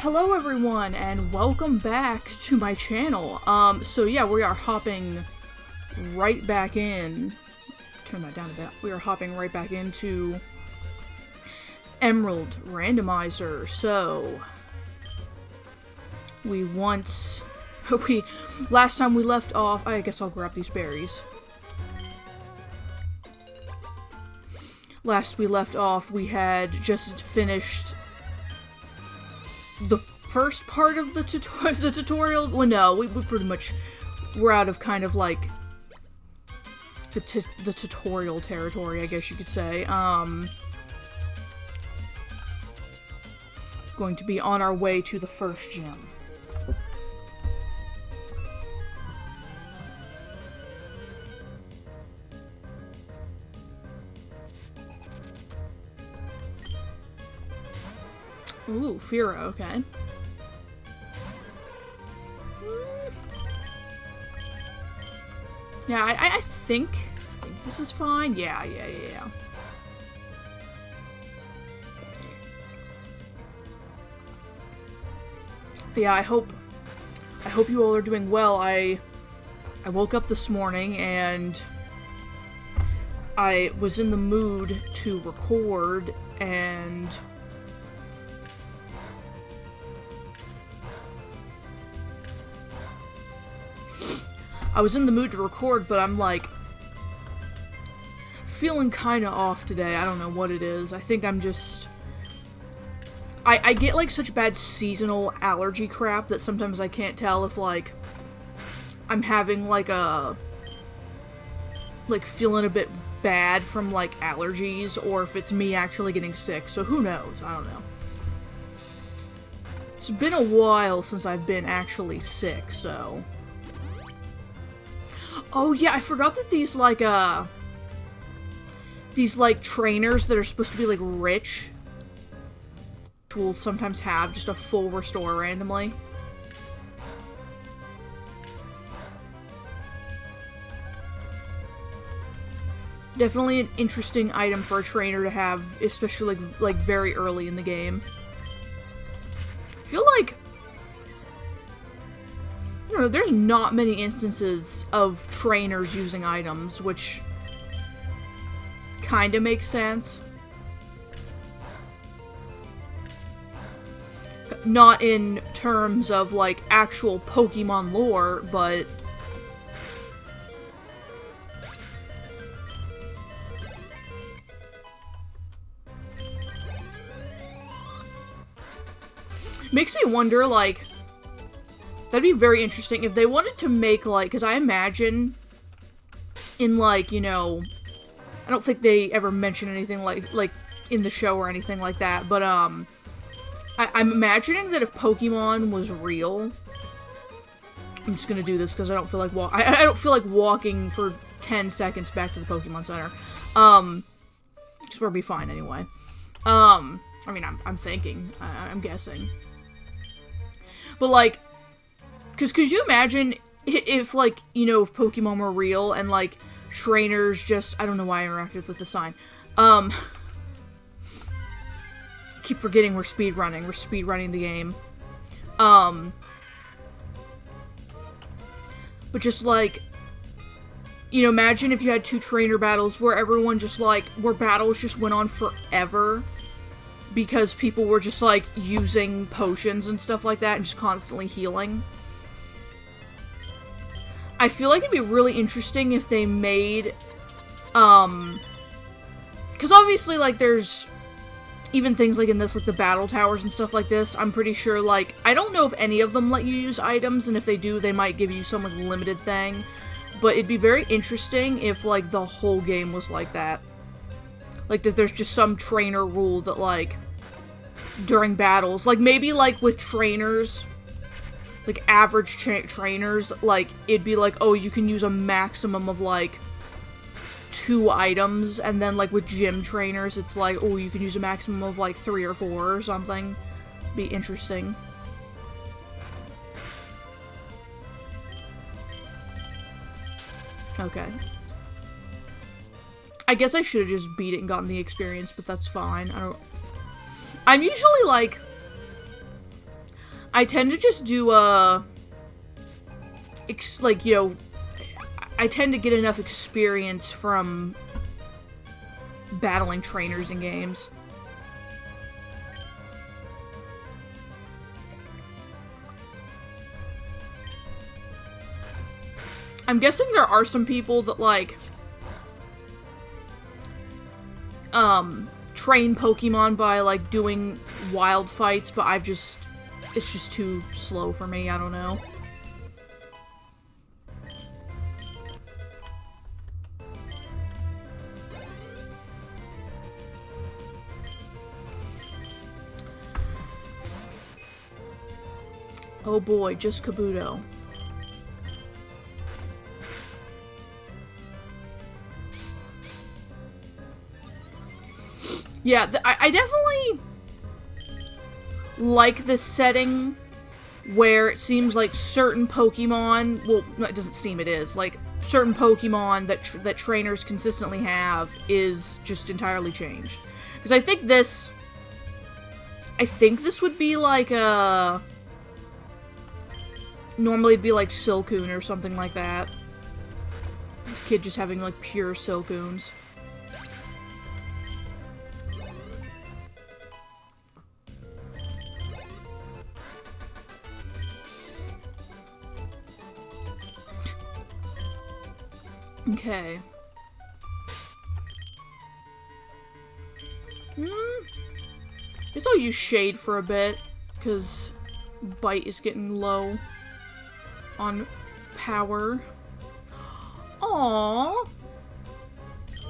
Hello everyone, and welcome back to my channel. So yeah, we are hopping right back in. Turn that down a bit. We are hopping right back into Emerald Randomizer. So, last time we left off, I guess I'll grab these berries. Last we left off, we had just finished the first part of the tutorial. Well, no, we pretty much were out of kind of like the tutorial territory, I guess you could say. Going to be on our way to the first gym. Ooh, Fira, okay. Yeah, I think this is fine. Yeah. Yeah, I hope you all are doing well. I woke up this morning and I was in the mood to record, and but I'm like feeling kinda off today. I don't know what it is. I think I'm just I get like such bad seasonal allergy crap that sometimes I can't tell if like I'm having like feeling a bit bad from like allergies or if it's me actually getting sick. So who knows? I don't know. It's been a while since I've been actually sick, so. Oh yeah, I forgot that these trainers that are supposed to be like rich will sometimes have just a full restore randomly. Definitely an interesting item for a trainer to have, especially like very early in the game. I feel like there's not many instances of trainers using items, which kinda makes sense. Not in terms of, like, actual Pokemon lore, but makes me wonder, like, that'd be very interesting if they wanted to make, like, because I imagine in, like, I don't think they ever mention anything like in the show or anything like that, but, I'm imagining that if Pokemon was real, I'm just gonna do this because I don't feel like I don't feel like walking for 10 seconds back to the Pokemon Center, because we'll be fine anyway. I mean, I'm thinking, I'm guessing, but, like, because could you imagine if, like, if Pokemon were real and, like, trainers just... I don't know why I interacted with the sign. Keep forgetting we're speedrunning. We're speedrunning the game. But just, like, imagine if you had two trainer battles where everyone just, like, where battles just went on forever because people were just, like, using potions and stuff like that and just constantly healing. I feel like it'd be really interesting if they made, because obviously, like, there's even things like in this, like, the battle towers and stuff like this, I'm pretty sure, like, I don't know if any of them let you use items, and if they do, they might give you some, like, limited thing, but it'd be very interesting if, like, the whole game was like that. Like, that there's just some trainer rule that, like, during battles, like, maybe, like, with trainers... like, average trainers, like, it'd be like, oh, you can use a maximum of, like, 2 items, and then, like, with gym trainers, it's like, oh, you can use a maximum of, like, 3 or 4 or something. Be interesting. Okay. I guess I should have just beat it and gotten the experience, but that's fine. I'm usually, like... I tend to just do, like, you know, I tend to get enough experience from battling trainers in games. I'm guessing there are some people that, like, train Pokemon by, like, doing wild fights, but it's just too slow for me, I don't know. Oh boy, just Kabuto. Yeah, I definitely like this setting where it seems like certain Pokemon, well, no, it doesn't seem, it is, like, certain Pokemon that trainers consistently have is just entirely changed. Because I think this would be like a... Normally it'd be like Silcoon or something like that. This kid just having, like, pure Silcoons. Okay. Guess I'll use Shade for a bit, because Bite is getting low on power. Aww.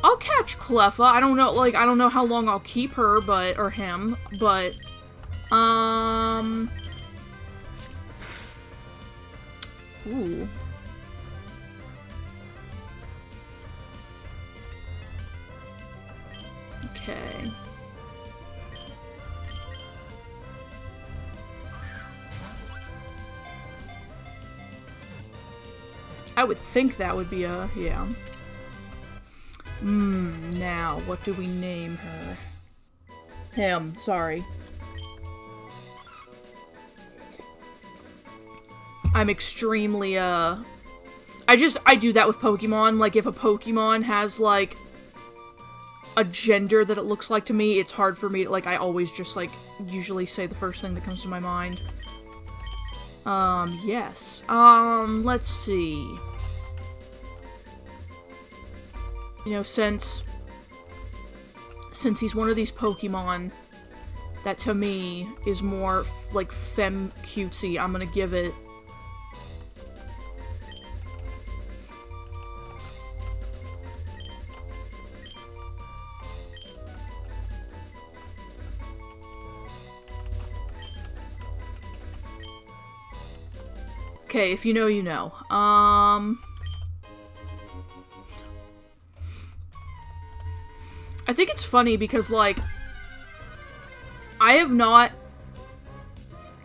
I'll catch Cleffa. I don't know, like, I don't know how long I'll keep her, but, or him, but, ooh. Okay. I would think that would be a, yeah. Now, what do we name her? Him, sorry. I'm extremely, I do that with Pokemon. Like, if a Pokemon has, like, a gender that it looks like to me, it's hard for me to, like, I always just, like, usually say the first thing that comes to my mind. Yes. Let's see. You know, since he's one of these Pokemon that to me is more, like, femme cutesy, I'm gonna give it... Okay, if you know, you know. I think it's funny because, like, I have not...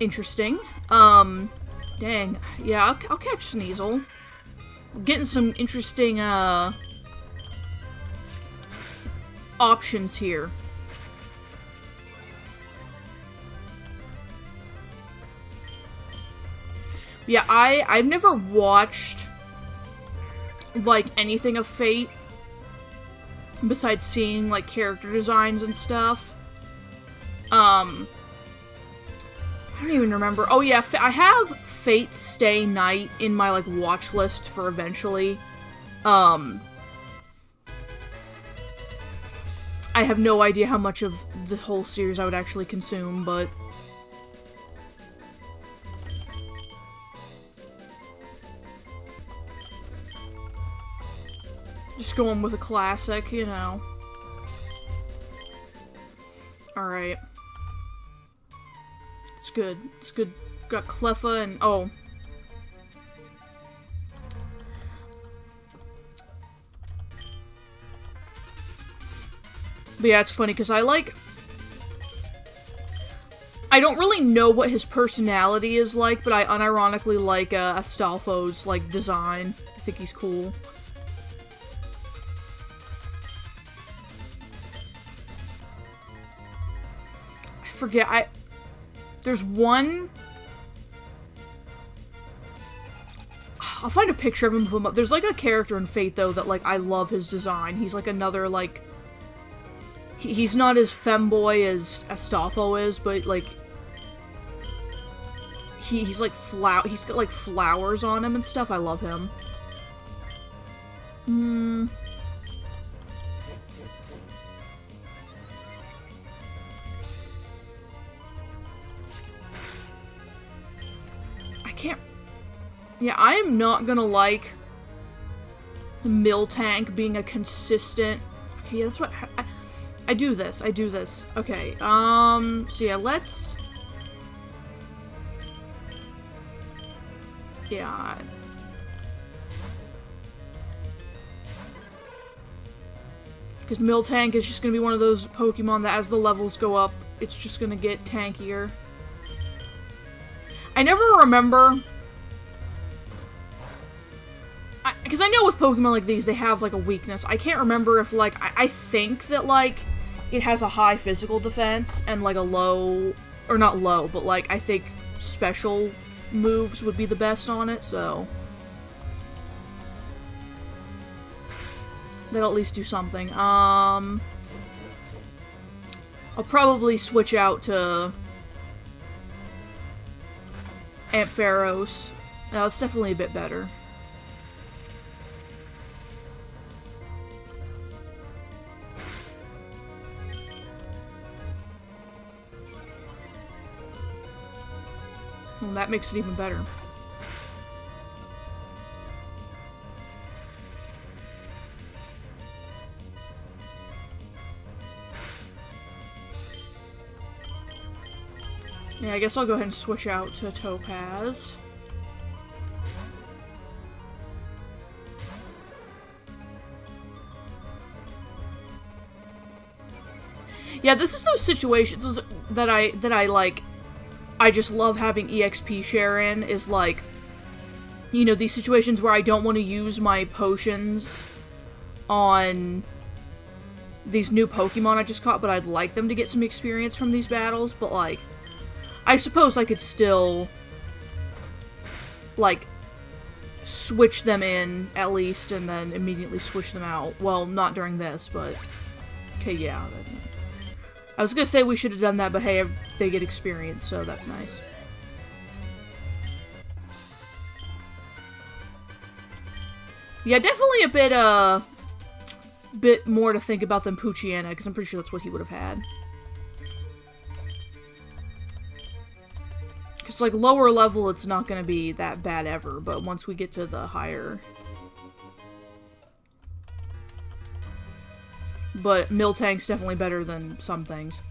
Interesting. Dang. Yeah, I'll catch Sneasel. I'm getting some interesting, options here. Yeah, I've never watched, like, anything of Fate besides seeing, like, character designs and stuff. I don't even remember. Oh yeah, I have Fate Stay Night in my, like, watch list for eventually. I have no idea how much of the whole series I would actually consume, but... Just going with a classic, you know. Alright. It's good. It's good. Got Cleffa and... oh. But yeah, it's funny, because I like... I don't really know what his personality is like, but I unironically like Astolfo's, like, design. I think he's cool. Forget, there's one I'll find a picture of him and put him up. There's, like, a character in Fate, though, that, like, I love his design. He's, like, another, like... He's not as femboy as Astolfo is, but, like... He's, like, he's got, like, flowers on him and stuff. I love him. I can't... Yeah, I am not gonna like Miltank being a consistent... Okay, that's what... I do this. Okay, so yeah, let's... Yeah. Because Miltank is just gonna be one of those Pokemon that as the levels go up, it's just gonna get tankier. I never remember... Because I know with Pokemon like these, they have, like, a weakness. I can't remember if, like, I think that, like, it has a high physical defense and, like, a low... Or not low, but, like, I think special moves would be the best on it, so... That'll at least do something. I'll probably switch out to... Ampharos. No, it's definitely a bit better. Well, that makes it even better. Yeah, I guess I'll go ahead and switch out to Topaz. Yeah, this is those situations that I like... I just love having EXP share in, is like, you know, these situations where I don't want to use my potions on these new Pokemon I just caught, but I'd like them to get some experience from these battles, but like, I suppose I could still, like, switch them in, at least, and then immediately switch them out. Well, not during this, but, okay, yeah. I was gonna say we should have done that, but hey, they get experience, so that's nice. Yeah, definitely a bit more to think about than Poochyena, because I'm pretty sure that's what he would have had. Because, like, lower level, it's not gonna be that bad ever, but once we get to the higher... But Miltank's definitely better than some things.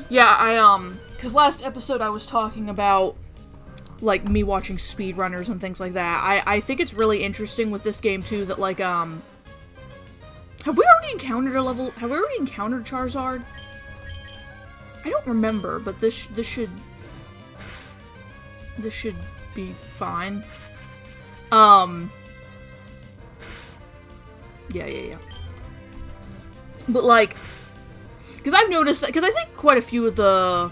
Yeah, because last episode I was talking about, like, me watching speedrunners and things like that. I think it's really interesting with this game, too, that, like, have we already encountered Charizard? I don't remember, but this should be fine. Yeah. But, like, because I've noticed that, because I think quite a few of the,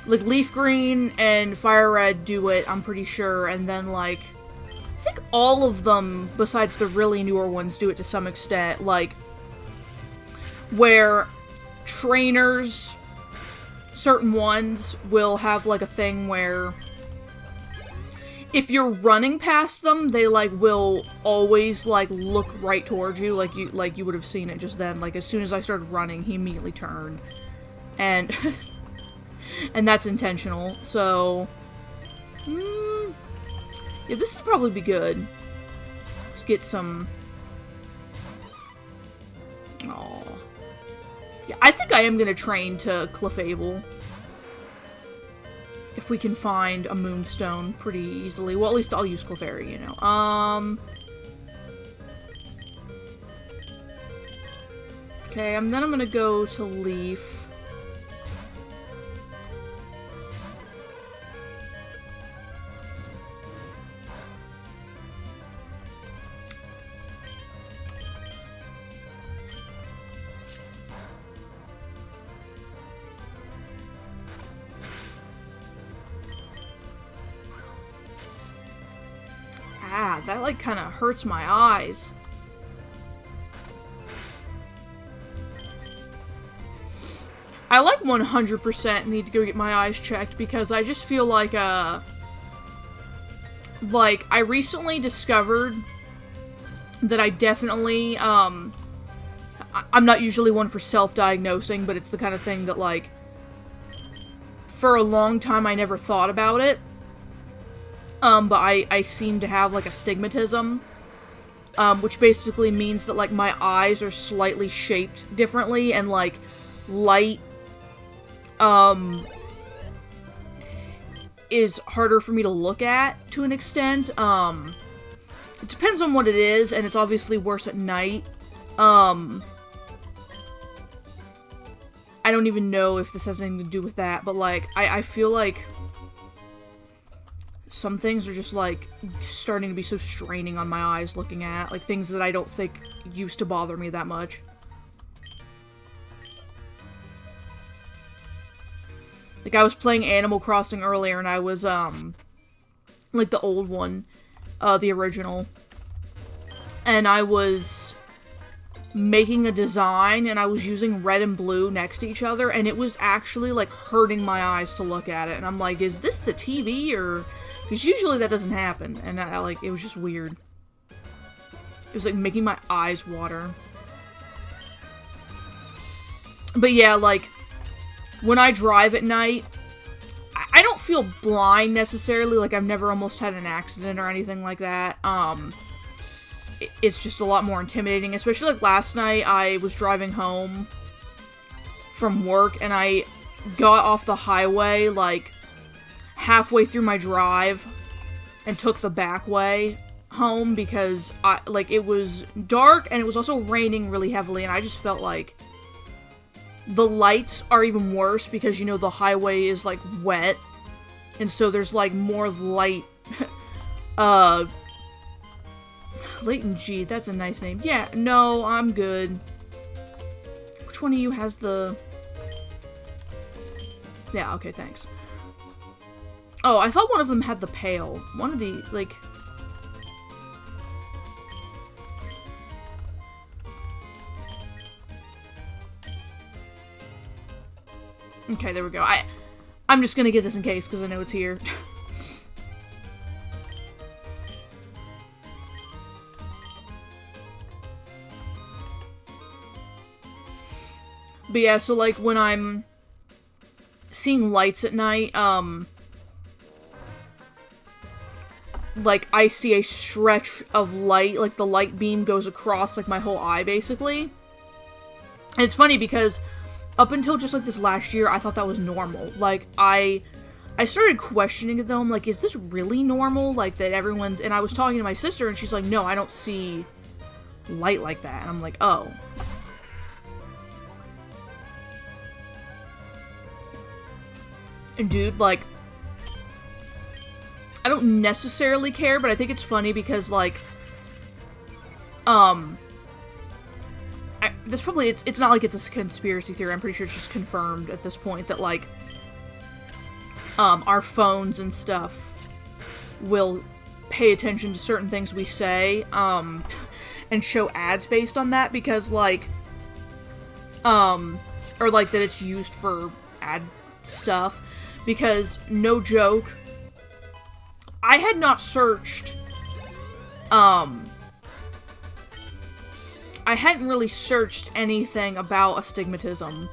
like, Leaf Green and Fire Red do it, I'm pretty sure, and then, like, I think all of them, besides the really newer ones, do it to some extent, like, where trainers... Certain ones will have, like, a thing where if you're running past them, they, like, will always, like, look right towards you, like you would have seen it just then. Like, as soon as I started running, he immediately turned. And, and that's intentional, so... yeah, this would probably be good. Let's get some... Aww. Yeah, I think I am gonna train to Clefable. If we can find a Moonstone pretty easily. Well, at least I'll use Clefairy, you know. Okay, then I'm gonna go to Leaf. bad. That, like, kind of hurts my eyes. I, like, 100% need to go get my eyes checked because I just feel like, I recently discovered that I definitely, I'm not usually one for self-diagnosing, but it's the kind of thing that, like, for a long time I never thought about it. But I seem to have, like, astigmatism, which basically means that, like, my eyes are slightly shaped differently, and, like, light, is harder for me to look at, to an extent. It depends on what it is, and it's obviously worse at night. I don't even know if this has anything to do with that, but, like, I feel like some things are just, like, starting to be so straining on my eyes looking at, like, things that I don't think used to bother me that much. Like, I was playing Animal Crossing earlier, and I was, like, the old one, the original, and I was making a design, and I was using red and blue next to each other, and it was actually, like, hurting my eyes to look at it, and I'm like, is this the TV, or... Because usually that doesn't happen, and like, it was just weird. It was, like, making my eyes water. But yeah, like, when I drive at night, I don't feel blind, necessarily. Like, I've never almost had an accident or anything like that. It's just a lot more intimidating, especially, like, last night I was driving home from work, and I got off the highway, like, halfway through my drive and took the back way home because, it was dark and it was also raining really heavily, and I just felt like the lights are even worse because, you know, the highway is, like, wet, and so there's, like, more light. Leighton G, that's a nice name. Yeah, no, I'm good. Which one of you has the... Yeah, okay, thanks. Oh, I thought one of them had the pail. One of the, like... Okay, there we go. I'm just gonna get this in case, because I know it's here. But yeah, so, like, when I'm seeing lights at night, like, I see a stretch of light, like, the light beam goes across, like, my whole eye, basically. And it's funny because up until just, like, this last year, I thought that was normal. Like, I started questioning it, though. I'm like, is this really normal? Like, that everyone's... And I was talking to my sister, and she's like, no, I don't see light like that. And I'm like, oh. And dude, like, I don't necessarily care, but I think it's funny because, like, this probably, it's not like it's a conspiracy theory, I'm pretty sure it's just confirmed at this point that, like, our phones and stuff will pay attention to certain things we say, and show ads based on that because, like, or, like, that it's used for ad stuff, because, no joke, I had not searched, I hadn't really searched anything about astigmatism,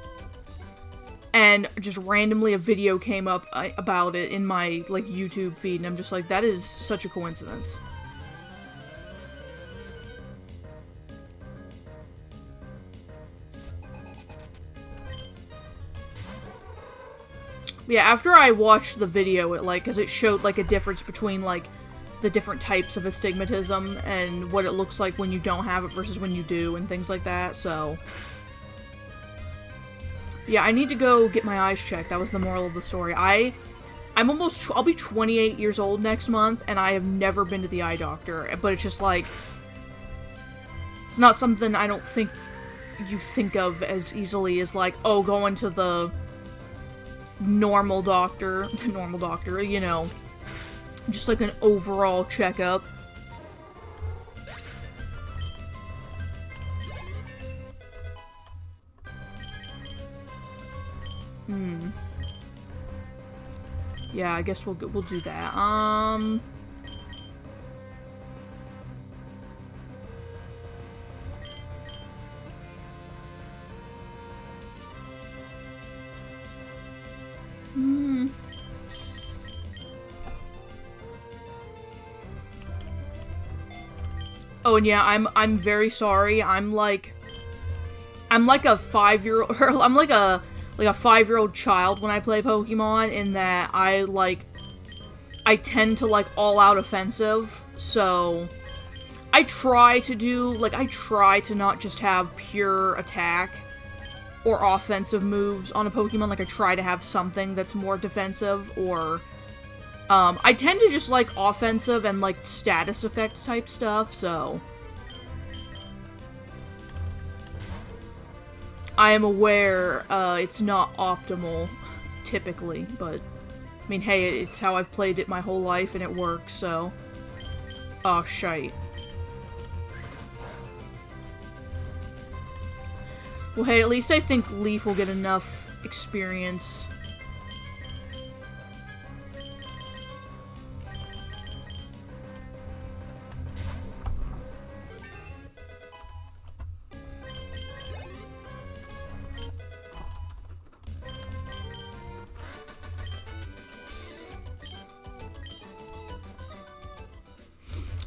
and just randomly a video came up about it in my, like, YouTube feed, and I'm just like, that is such a coincidence. Yeah, after I watched the video, it, like, because it showed, like, a difference between, like, the different types of astigmatism and what it looks like when you don't have it versus when you do and things like that, so... Yeah, I need to go get my eyes checked. That was the moral of the story. I'll be 28 years old next month, and I have never been to the eye doctor, but it's just, like... It's not something I don't think you think of as easily as, like, oh, going to the normal doctor, you know, just like an overall checkup. Yeah, I guess we'll do that. Oh, and yeah, I'm very sorry. I'm like a 5-year-old, or I'm like a 5-year-old child when I play Pokemon, in that I tend to like all out offensive. So I try to not just have pure attack or offensive moves on a Pokemon. Like, I try to have something that's more defensive, or I tend to just like offensive and like status effect type stuff, so I am aware it's not optimal typically, but I mean, hey, it's how I've played it my whole life and it works, so. Oh, shite. Well, hey, at least I think Leaf will get enough experience.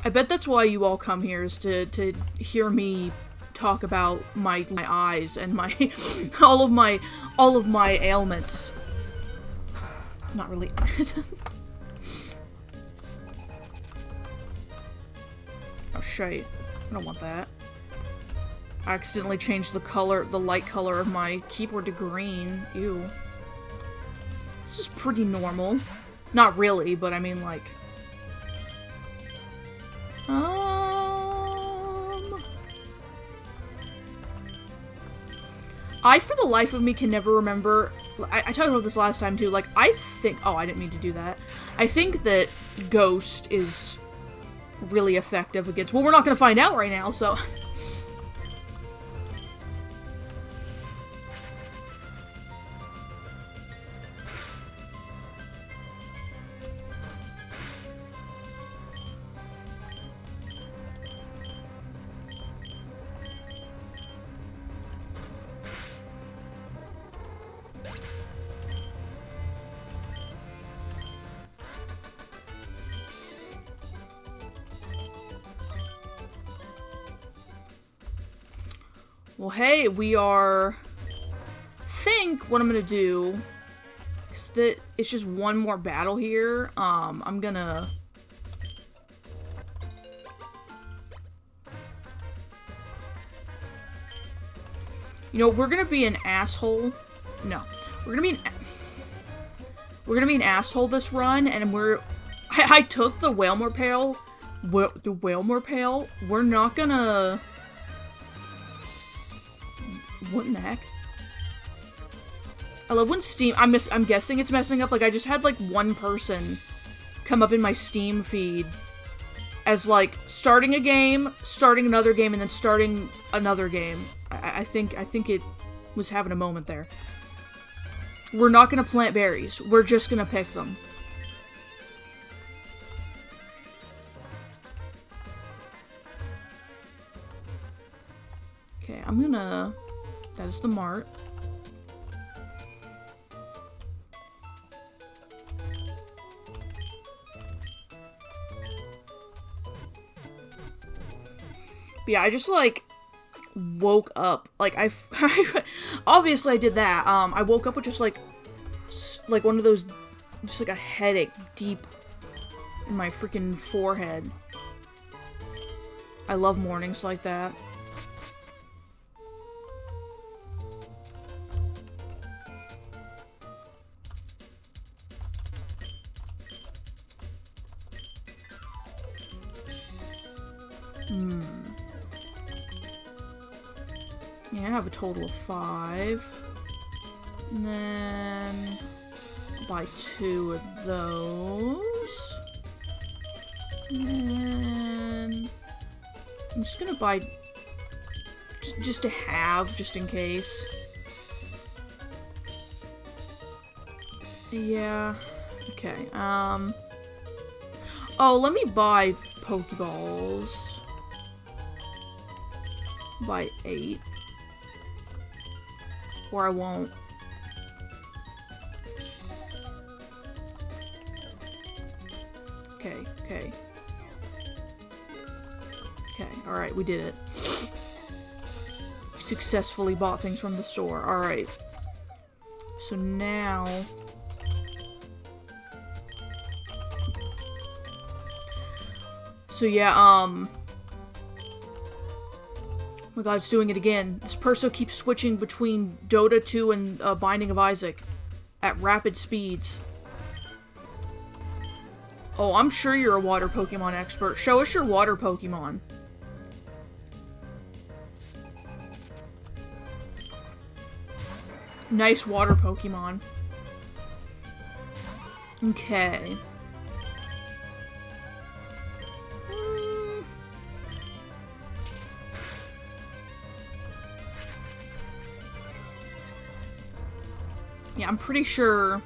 I bet that's why you all come here, is to hear me talk about my eyes and my all of my ailments. Not really. Oh shit. I don't want that. I accidentally changed the light color of my keyboard to green. Ew. This is pretty normal. Not really, but I mean, like... I, for the life of me, can never remember... I talked about this last time, too. Like, I think... Oh, I didn't mean to do that. I think that Ghost is really effective against... Well, we're not gonna find out right now, so... Well, hey, we are... think what I'm gonna do... Because it's just one more battle here. I'm gonna... You know, we're gonna be an asshole. No. We're gonna be an asshole this run, and I took the Whalmer Pail. The Whalmer Pail. We're not gonna... What in the heck? I love when Steam... I'm guessing it's messing up. Like, I just had, like, one person come up in my Steam feed as, like, starting a game, starting another game, and then starting another game. I think it was having a moment there. We're not gonna plant berries. We're just gonna pick them. Okay, I'm gonna... That is the mart. But yeah, I just, like, woke up. Like, obviously I did that. I woke up with just, like one of those, just, like, a headache deep in my freaking forehead. I love mornings like that. Yeah, I have a total of 5. And then I'll buy 2 of those. And then I'm just gonna buy just to have, just in case. Yeah. Okay, oh, let me buy Pokeballs. Buy 8. Or I won't. Okay, okay. Okay, alright, we did it. We successfully bought things from the store. Alright. So now... So yeah, oh my god, it's doing it again. This Perso keeps switching between Dota 2 and Binding of Isaac at rapid speeds. Oh, I'm sure you're a water Pokemon expert. Show us your water Pokemon. Nice water Pokemon. Okay. Yeah, I'm pretty sure...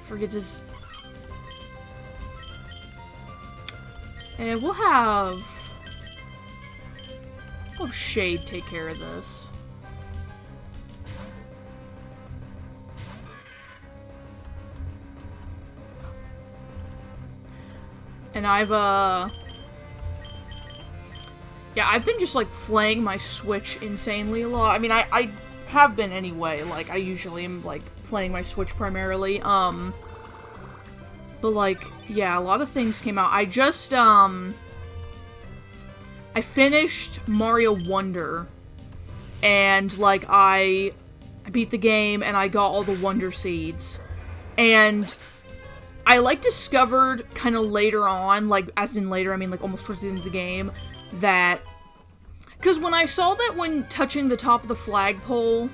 Forget this... And we'll have... Oh, Shade take care of this. And I've, yeah, I've been just, like, playing my Switch insanely a lot. I mean, I have been anyway. Like, I usually am, like, playing my Switch primarily. But, like, yeah, a lot of things came out. I just, I finished Mario Wonder. And, like, I beat the game, and I got all the Wonder Seeds. And... I, like, discovered kind of later on, like, as in later, I mean, like, almost towards the end of the game, that... Because when I saw that when touching the top of the flagpole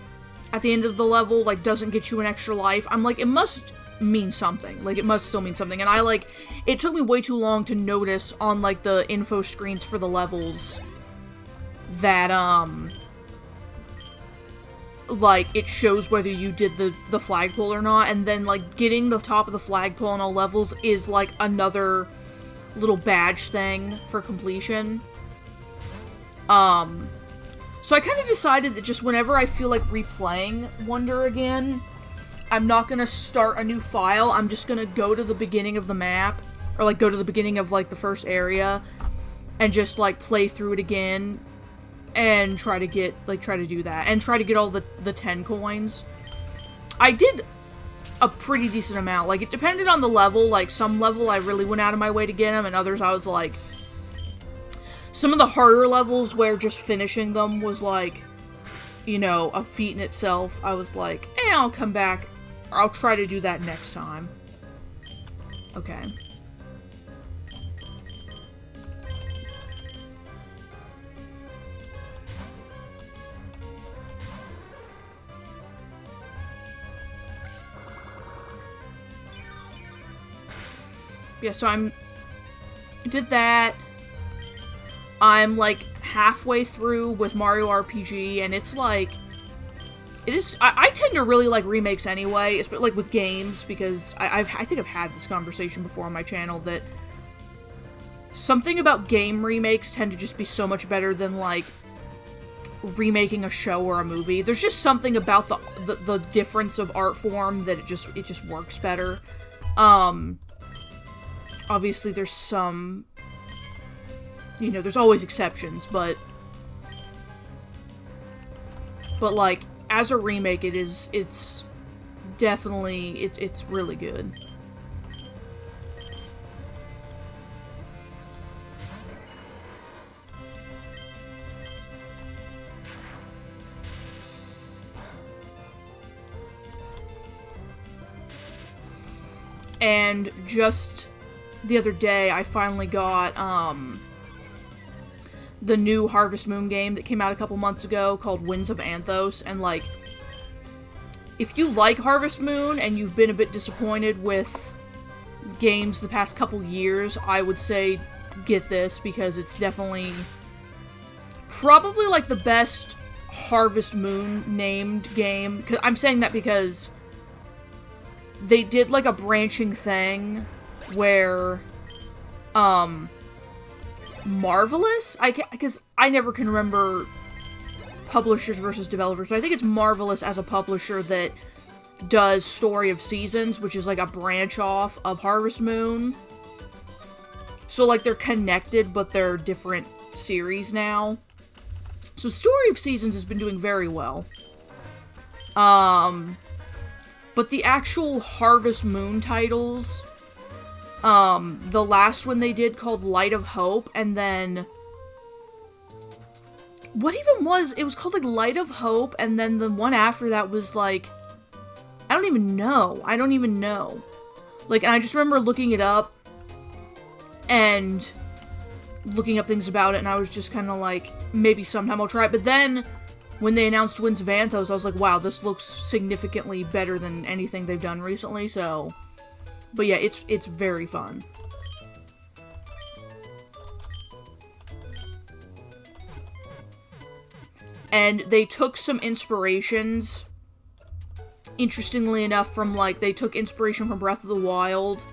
at the end of the level, like, doesn't get you an extra life, I'm like, it must mean something. Like, it must still mean something. And I, like, it took me way too long to notice on, like, the info screens for the levels that, like, it shows whether you did the flagpole or not, and then, like, getting the top of the flagpole on all levels is, like, another little badge thing for completion. So I kind of decided that just whenever I feel like replaying Wonder again, I'm not gonna start a new file, I'm just gonna go to the beginning of the map, or, like, go to the beginning of, like, the first area, and just, like, play through it again, and try to get, like, try to do that. And try to get all the 10 coins. I did a pretty decent amount. Like, it depended on the level. Like, some level I really went out of my way to get them, and others I was like... Some of the harder levels where just finishing them was, like, you know, a feat in itself. I was like, I'll come back. Or I'll try to do that next time. Okay. Yeah, so I did that. I'm, like, halfway through with Mario RPG, and it's, like, it is, I tend to really like remakes anyway, especially, like, with games, because I think I've had this conversation before on my channel, that something about game remakes tend to just be so much better than, like, remaking a show or a movie. There's just something about the difference of art form that it just works better. Obviously, there's some, you know, there's always exceptions, but like, as a remake, it's definitely, it's really good. And just the other day, I finally got, the new Harvest Moon game that came out a couple months ago called Winds of Anthos, and, like, if you like Harvest Moon and you've been a bit disappointed with games the past couple years, I would say get this, because it's definitely probably like the best Harvest Moon named game. I'm saying that because they did like a branching thing where Marvelous, because I never can remember publishers versus developers, but I think it's Marvelous as a publisher that does Story of Seasons, which is like a branch off of Harvest Moon. So like they're connected, but they're different series now. So Story of Seasons has been doing very well. But the actual Harvest Moon titles, the last one they did called Light of Hope, and then what even was, it was called like Light of Hope, and then the one after that was like, I don't even know. Like, and I just remember looking it up, and looking up things about it, and I was just kind of like, maybe sometime I'll try it. But then, when they announced Winds of Anthos, I was like, wow, this looks significantly better than anything they've done recently, so... But yeah, it's very fun. And they took some inspirations, interestingly enough, from, like, they took inspiration from Breath of the Wild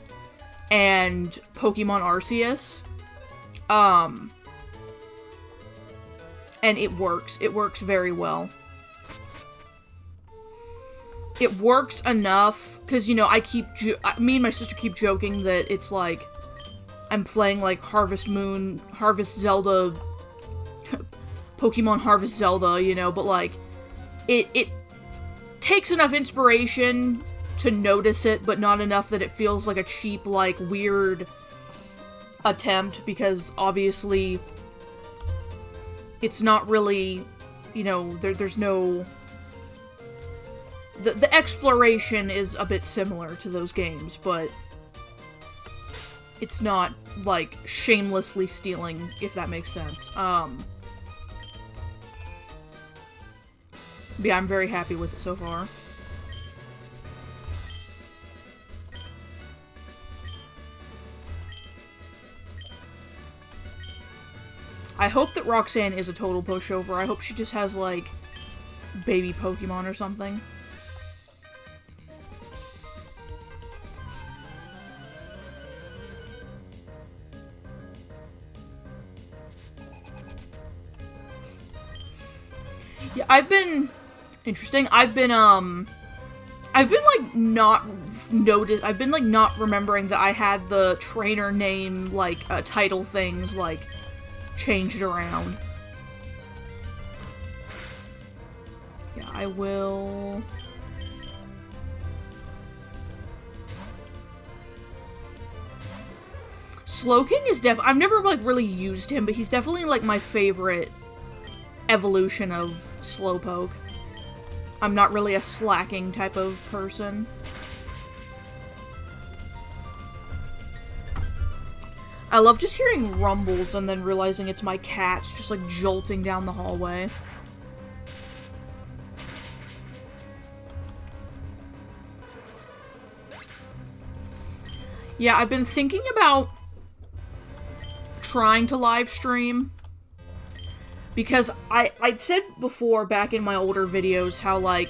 and Pokemon Arceus. And it works. It works very well. It works enough, because, you know, me and my sister keep joking that it's like, I'm playing, like, Harvest Moon, Harvest Zelda, Pokemon Harvest Zelda, you know, but, like, it takes enough inspiration to notice it, but not enough that it feels like a cheap, like, weird attempt, because, obviously, it's not really, you know, there's no... The exploration is a bit similar to those games, but it's not, like, shamelessly stealing, if that makes sense. Yeah, I'm very happy with it so far. I hope that Roxanne is a total pushover. I hope she just has, like, baby Pokemon or something. Yeah, I've been not remembering that I had the trainer name, like, title things, like, changed around. Yeah, I will... Slowking is I've never, like, really used him, but he's definitely, like, my favorite evolution of Slowpoke. I'm not really a slacking type of person. I love just hearing rumbles and then realizing it's my cats just, like, jolting down the hallway. Yeah, I've been thinking about trying to live stream, because I'd said before back in my older videos how, like,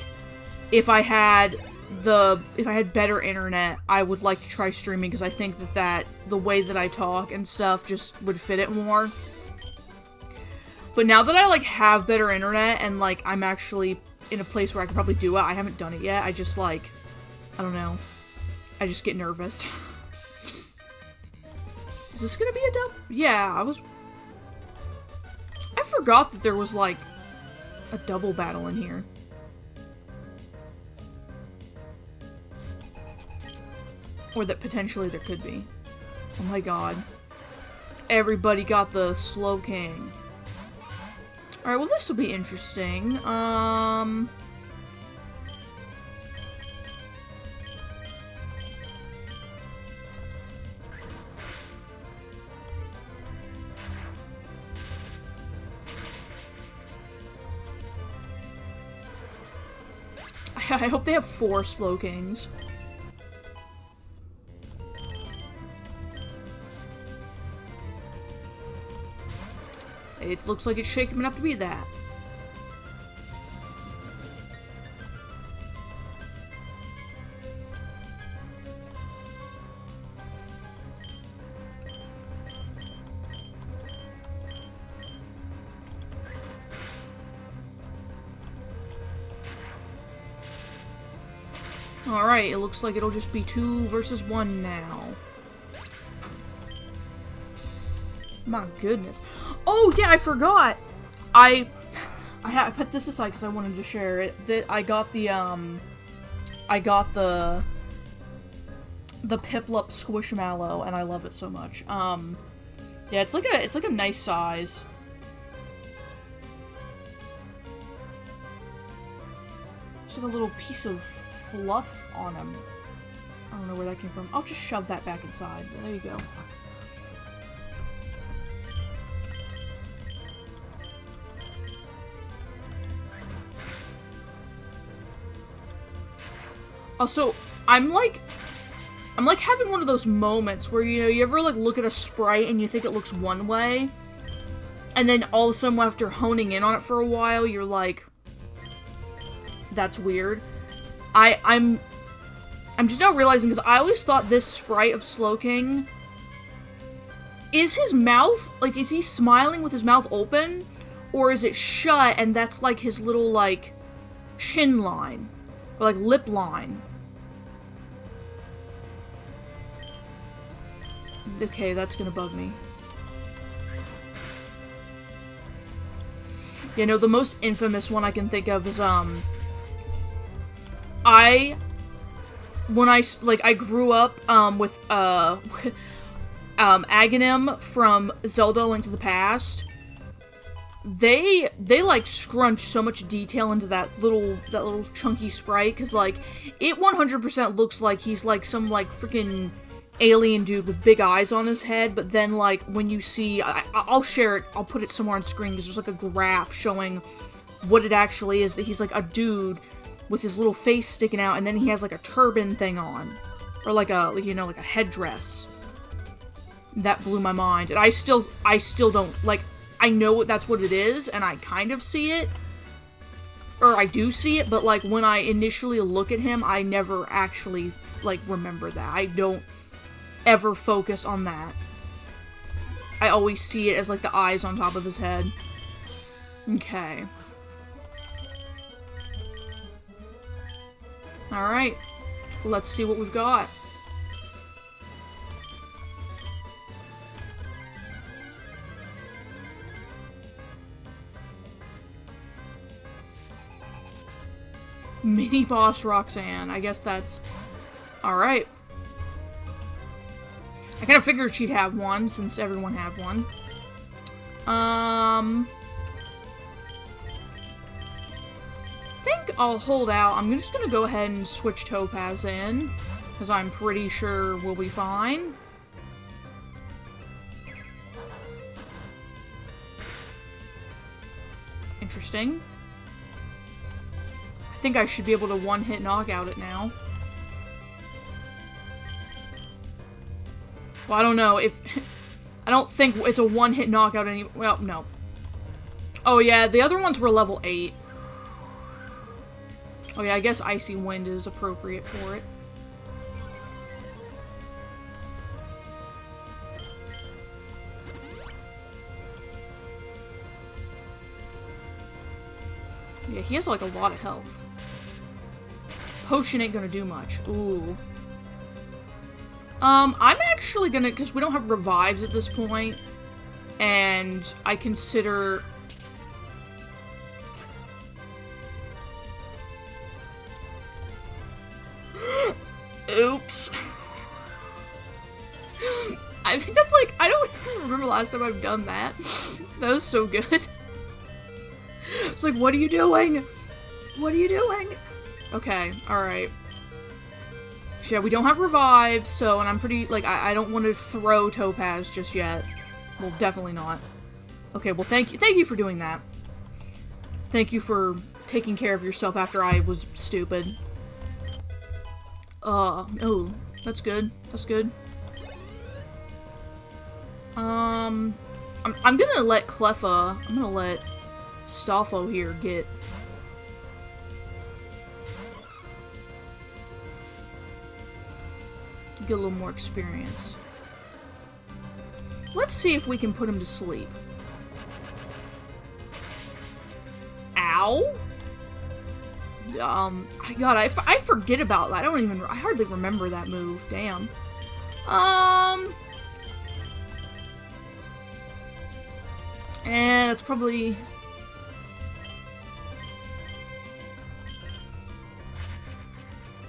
if I had better internet, I would like to try streaming, because I think that the way that I talk and stuff just would fit it more. But now that I, like, have better internet and, like, I'm actually in a place where I could probably do it, I haven't done it yet. I just, like, I don't know. I just get nervous. Is this gonna be a dub? Yeah, I forgot that there was, like, a double battle in here. Or that potentially there could be. Oh my god. Everybody got the Slowking. Alright, well, this will be interesting. I hope they have 4 Slowkings. It looks like it's shaping up to be that. Alright, it looks like it'll just be 2 versus 1 now. My goodness. Oh, yeah, I forgot. I put this aside because I wanted to share it. I got the Piplup Squishmallow, and I love it so much. Yeah, it's like a nice size. It's like a little piece of fluff on him. I don't know where that came from. I'll just shove that back inside. There you go. Also, I'm like having one of those moments where, you know, you ever like look at a sprite and you think it looks one way, and then all of a sudden after honing in on it for a while, you're like, that's weird. I'm just now realizing, because I always thought this sprite of Slowking, is his mouth, like, is he smiling with his mouth open? Or is it shut and that's like his little, like, chin line? Or like lip line? Okay, that's gonna bug me. You know, the most infamous one I can think of is, I grew up, with, Aghanim from Zelda: Link to the Past. They like scrunch so much detail into that little chunky sprite, because, like, it 100% looks like he's, like, some, like, freaking alien dude with big eyes on his head, but then, like, when you see, I'll share it, I'll put it somewhere on screen, because there's, like, a graph showing what it actually is, that he's, like, a dude with his little face sticking out, and then he has, like, a turban thing on. Or, like a, you know, like a headdress. That blew my mind. And I still don't, like, I know that's what it is, and I kind of see it. Or I do see it, but, like, when I initially look at him, I never actually, like, remember that. I don't ever focus on that. I always see it as, like, the eyes on top of his head. Okay. Alright, let's see what we've got. Mini boss Roxanne, I guess that's... Alright. I kind of figured she'd have one, since everyone had one. I think I'll hold out. I'm just gonna go ahead and switch Topaz in, because I'm pretty sure we'll be fine. Interesting. I think I should be able to one-hit knockout it now. Well, I don't know if... I don't think it's a one-hit knockout any... Well, no. Oh yeah, the other ones were level 8. Oh yeah, I guess Icy Wind is appropriate for it. Yeah, he has like a lot of health. Potion ain't gonna do much. Ooh. I'm actually gonna, because we don't have revives at this point, and I consider... Oops. I think that's like, I don't even remember last time I've done that. That was so good. It's like, what are you doing? What are you doing? Okay, alright. Yeah, we don't have revive, so, and I'm pretty, like, I don't want to throw Topaz just yet. Well, definitely not. Okay, well, thank you for doing that. Thank you for taking care of yourself after I was stupid. Oh, that's good. That's good. I'm gonna let I'm gonna let Stoffo here get a little more experience. Let's see if we can put him to sleep. Ow? God, I forget about that. I hardly remember that move. Damn. And it's probably...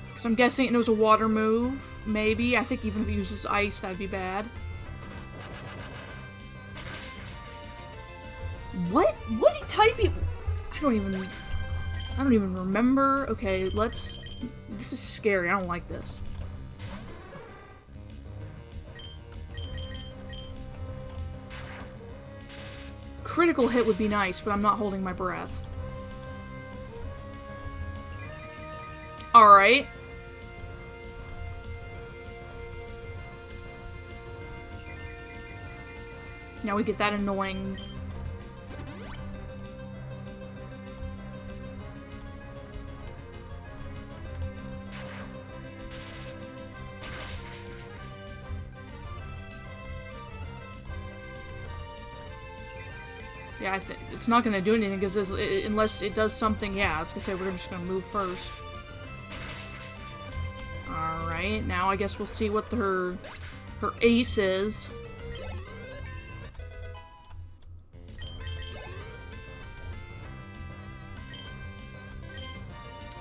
Because I'm guessing it was a water move. Maybe. I think even if it uses ice, that'd be bad. What type of... I don't even remember. Okay, let's... This is scary. I don't like this. Critical hit would be nice, but I'm not holding my breath. Alright. Now we get that annoying... Yeah, I think it's not gonna do anything because unless it does something. Yeah, I was gonna say we're just gonna move first. All right, now I guess we'll see what her ace is.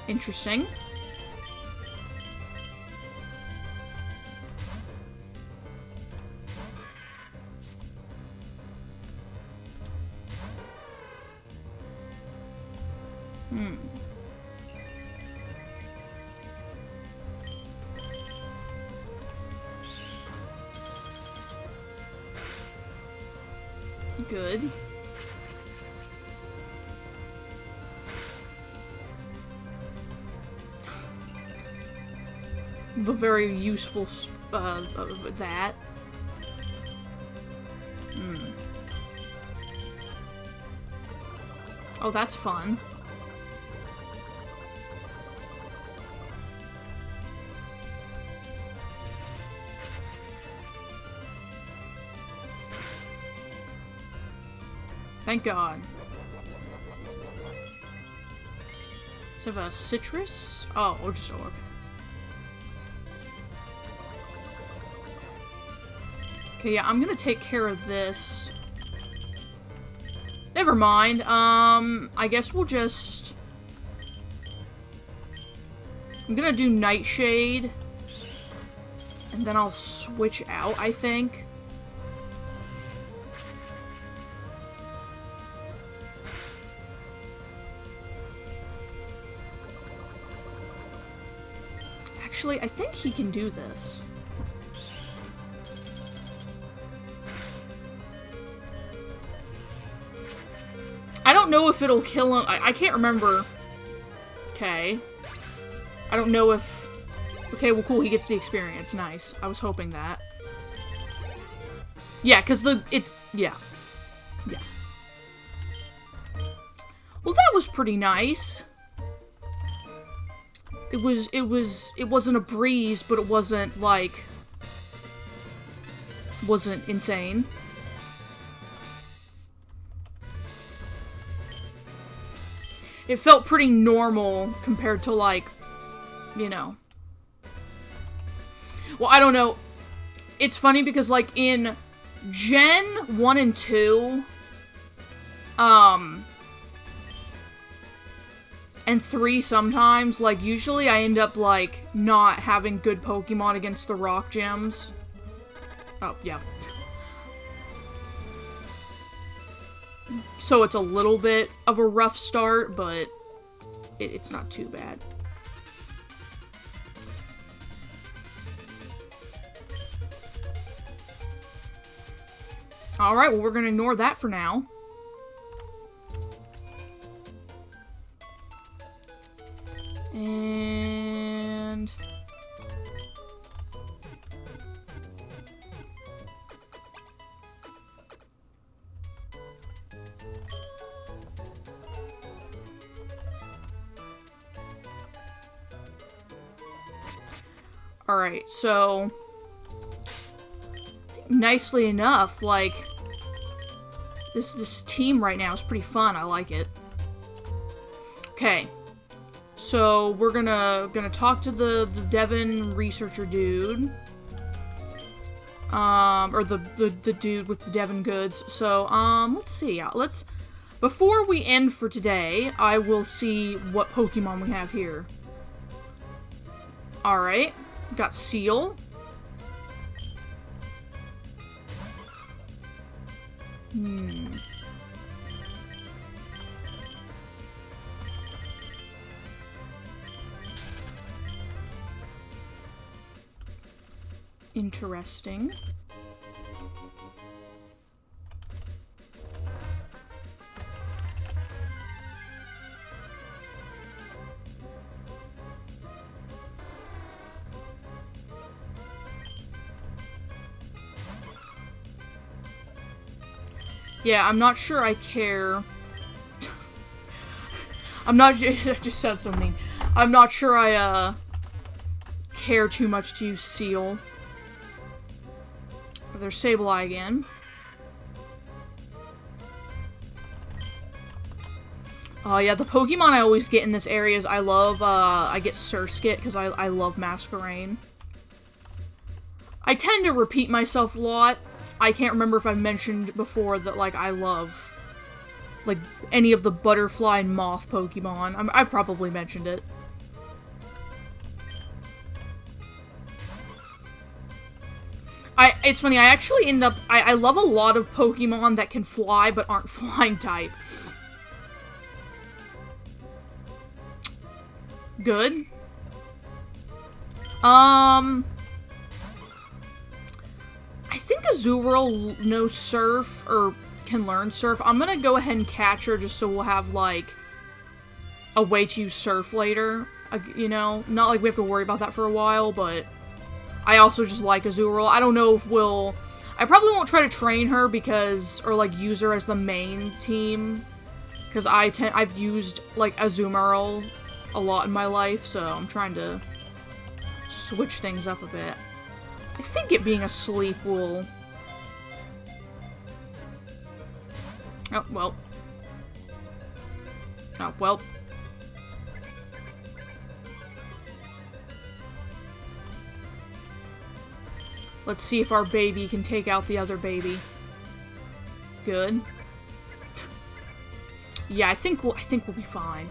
Interesting. Good. The very useful of that. Oh, that's fun. Thank God. Does it have a citrus? Oh, or just okay. Okay, yeah, I'm gonna take care of this. Never mind. I guess we'll just... I'm gonna do Nightshade. And then I'll switch out, I think. Actually, I think he can do this. I don't know if it'll kill him. I can't remember. Okay. I don't know if... Okay, well, cool. He gets the experience. Nice. I was hoping that. Yeah, because it's... Yeah. Yeah. Well, that was pretty nice. It wasn't a breeze, but it wasn't, like... Wasn't insane. It felt pretty normal compared to, like, you know. Well, I don't know. It's funny because, like, in Gen 1 and 2, and 3 sometimes, like, usually I end up, like, not having good Pokemon against the rock gems. Oh, yeah. So it's a little bit of a rough start, but it's not too bad. Alright, well, we're gonna ignore that for now. And... Alright, so... nicely enough, like... This team right now is pretty fun. I like it. Okay. So, we're gonna talk to the Devon researcher dude. Or the dude with the Devon goods. So, let's see. Before we end for today, I will see what Pokemon we have here. Alright. Got Seal. Interesting. Yeah, I'm not sure I care. I'm not- that just sounds so mean. I'm not sure I, care too much to use Seal. There's Sableye again. Oh yeah, the Pokemon I always get in this area is I get Surskit, because I love Masquerain. I tend to repeat myself a lot. I can't remember if I've mentioned before that, like, I love, like, any of the butterfly and moth Pokemon. I've probably mentioned it. It's funny, I actually end up, I love a lot of Pokemon that can fly but aren't flying type. Good. I think Azurill knows Surf, or can learn Surf. I'm gonna go ahead and catch her just so we'll have, like, a way to use Surf later. You know? Not like we have to worry about that for a while, but I also just like Azurill. I don't know if we'll... I probably won't try to train her because... or, like, use her as the main team. Because I've used, like, Azumarill a lot in my life, so I'm trying to switch things up a bit. I think it being asleep will... Oh, well. Oh, well. Let's see if our baby can take out the other baby. Good. Yeah, I think we'll be fine.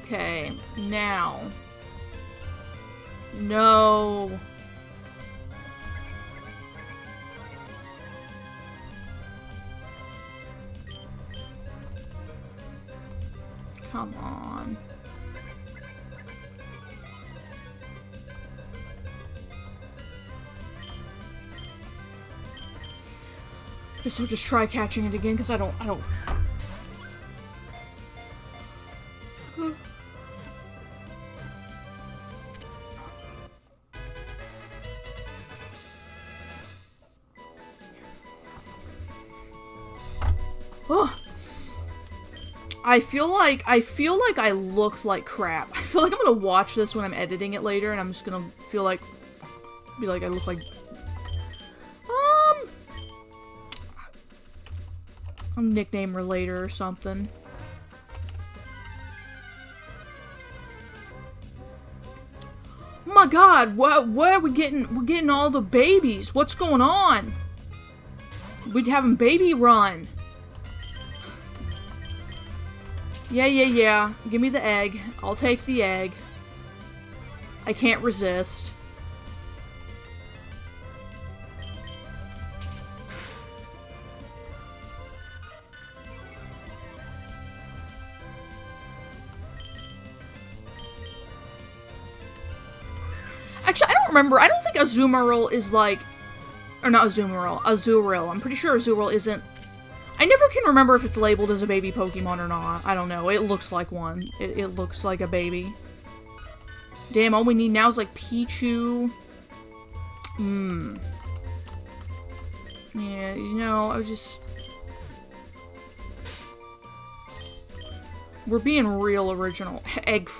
Okay, now. No. Come on. Guess I'll just try catching it again, because I don't... Oh. I feel like I look like crap. I feel like I'm gonna watch this when I'm editing it later, and I'm just gonna be like I look like... I'll nickname her later or something. Oh my god, where are we getting... We're getting all the babies. What's going on? We're having baby run. Yeah. Give me the egg. I'll take the egg. I can't resist. Actually, I don't remember. I don't think Azumarill is, like, Or not Azumarill, Azurill. I'm pretty sure Azurill isn't... I never can remember if it's labeled as a baby Pokemon or not. I don't know. It looks like one. It looks like a baby. Damn, all we need now is like Pichu. Yeah, you know, I just... We're being real original. Egg.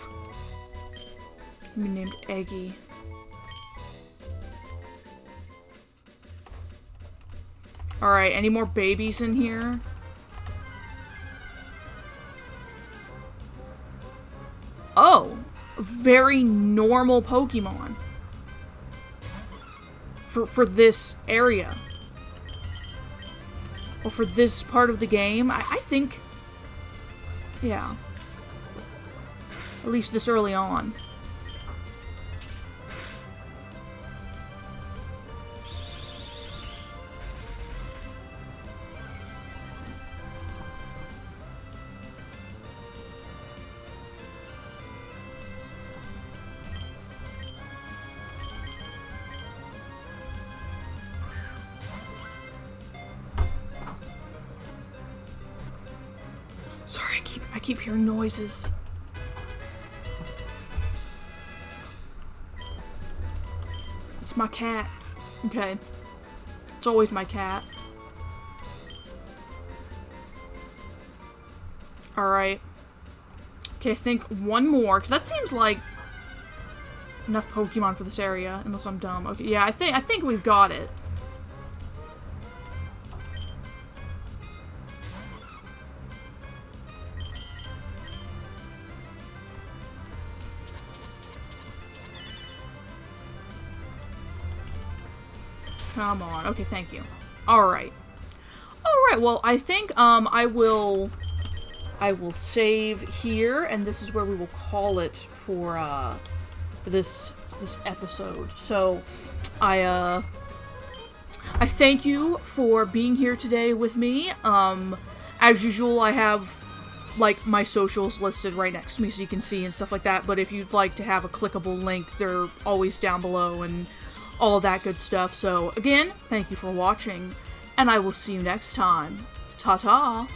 Be named Eggy. Alright, any more babies in here? Oh! Very normal Pokemon. For this area. Or for this part of the game. I think... Yeah. At least this early on. Sorry, I keep hearing noises. It's my cat. Okay. It's always my cat. Alright. Okay, I think one more, because that seems like enough Pokemon for this area, unless I'm dumb. Okay, yeah, I think we've got it. Come on. Okay, thank you. Alright. Alright, well, I think, I will save here, and this is where we will call it for this episode. So, I thank you for being here today with me. As usual, I have, like, my socials listed right next to me so you can see and stuff like that, but if you'd like to have a clickable link, they're always down below, and all of that good stuff. So, again, thank you for watching, and I will see you next time. Ta-ta!